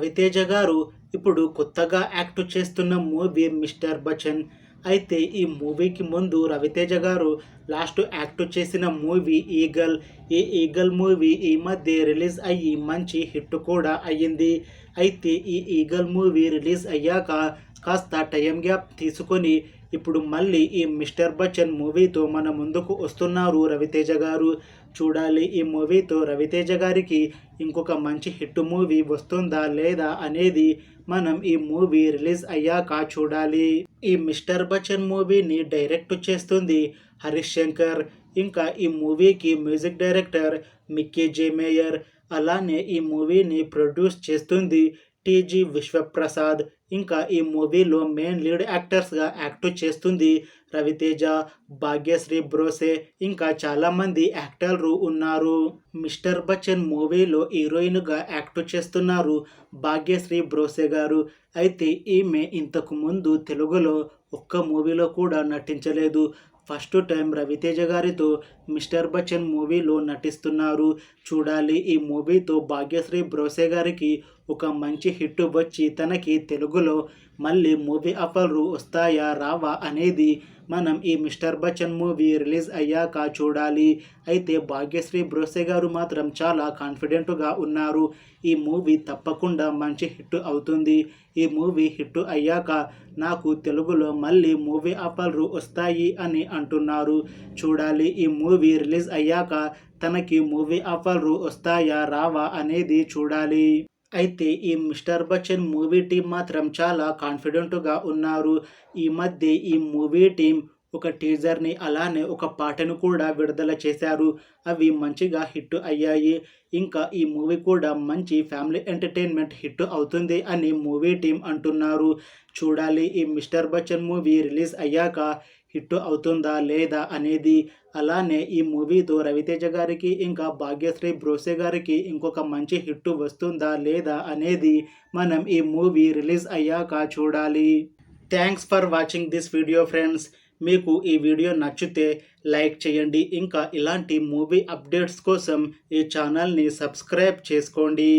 రవితేజ గారు ఇప్పుడు కొత్తగా యాక్ట్ చేస్తున్న మూవీ మిస్టర్ బచ్చన్. అయితే ఈ మూవీకి ముందు రవితేజ గారు లాస్ట్ యాక్ట్ చేసిన మూవీ ఈగల్. ఈ ఈగల్ మూవీ ఈ మధ్య రిలీజ్ అయ్యి మంచి హిట్ కూడా అయ్యింది. అయితే ఈ ఈగల్ మూవీ రిలీజ్ అయ్యాక కాస్త టైం గ్యాప్ తీసుకొని ఇప్పుడు మళ్ళీ ఈ మిస్టర్ బచ్చన్ మూవీతో మన ముందుకు వస్తున్నారు రవితేజ గారు. చూడాలి ఈ మూవీతో రవితేజ గారికి ఇంకొక మంచి హిట్ మూవీ వస్తుందా లేదా అనేది మనం ఈ మూవీ రిలీజ్ అయ్యాక చూడాలి. ఈ మిస్టర్ బచ్చన్ మూవీని డైరెక్ట్ చేస్తుంది హరీష్ శంకర్. ఇంకా ఈ మూవీకి మ్యూజిక్ డైరెక్టర్ మిక్కీ జే మేయర్. అలానే ఈ మూవీని ప్రొడ్యూస్ చేస్తుంది టీజీ విశ్వప్రసాద్. ఇంకా ఈ మూవీలో మెయిన్ లీడ్ యాక్టర్స్గా యాక్ట్ చేస్తుంది రవితేజ, భాగ్యశ్రీ బ్రోసే, ఇంకా చాలామంది యాక్టర్లు ఉన్నారు. మిస్టర్ బచ్చన్ మూవీలో హీరోయిన్గా యాక్ట్ చేస్తున్నారు భాగ్యశ్రీ బ్రోసే గారు. అయితే ఈమె ఇంతకు ముందు తెలుగులో ఒక్క మూవీలో కూడా నటించలేదు. ఫస్ట్ టైం రవితేజ గారితో మిస్టర్ బచ్చన్ మూవీలో నటిస్తున్నారు. చూడాలి ఈ మూవీతో భాగ్యశ్రీ బ్రోసే గారికి ఒక మంచి హిట్ వచ్చి తనకి తెలుగులో మళ్ళీ మూవీ ఆఫర్లు వస్తాయా రావా అనేది మనం ఈ మిస్టర్ బచ్చన్ మూవీ రిలీజ్ అయ్యాక చూడాలి. అయితే భాగ్యశ్రీ బ్రోసే గారు మాత్రం చాలా కాన్ఫిడెంట్గా ఉన్నారు. ఈ మూవీ తప్పకుండా మంచి హిట్ అవుతుంది. ఈ మూవీ హిట్ అయ్యాక నాకు తెలుగులో మళ్ళీ మూవీ ఆఫర్లు వస్తాయి అని అంటున్నారు. చూడాలి ఈ మూవీ రిలీజ్ అయ్యాక తనకి మూవీ ఆఫర్లు వస్తాయా రావా అనేది చూడాలి. అయితే ఈ మిస్టర్ బచ్చన్ మూవీ టీం మాత్రం చాలా కాన్ఫిడెంట్గా ఉన్నారు. ఈ మధ్య ఈ మూవీ టీం ఒక టీజర్ని అలానే ఒక పాటను కూడా విడుదల చేశారు. అవి మంచిగా హిట్ అయ్యాయి. ఇంకా ఈ మూవీ కూడా మంచి ఫ్యామిలీ ఎంటర్టైన్మెంట్ హిట్ అవుతుంది అని మూవీ టీం అంటున్నారు. చూడాలి ఈ మిస్టర్ బచ్చన్ మూవీ రిలీజ్ అయ్యాక హిట్ అవుతుందా లేదా అనేది. అలానే ఈ మూవీతో రవితేజ గారికి ఇంకా భాగ్యశ్రీ బ్రోసే గారికి ఇంకొక మంచి హిట్ వస్తుందా లేదా అనేది మనం ఈ మూవీ రిలీజ్ అయ్యాక చూడాలి. Thanks for watching this video friends. మీకు ఈ వీడియో నచ్చితే లైక్ చేయండి. ఇంకా ఇలాంటి మూవీ అప్డేట్స్ కోసం ఈ ఛానల్ని సబ్స్క్రైబ్ చేసుకోండి.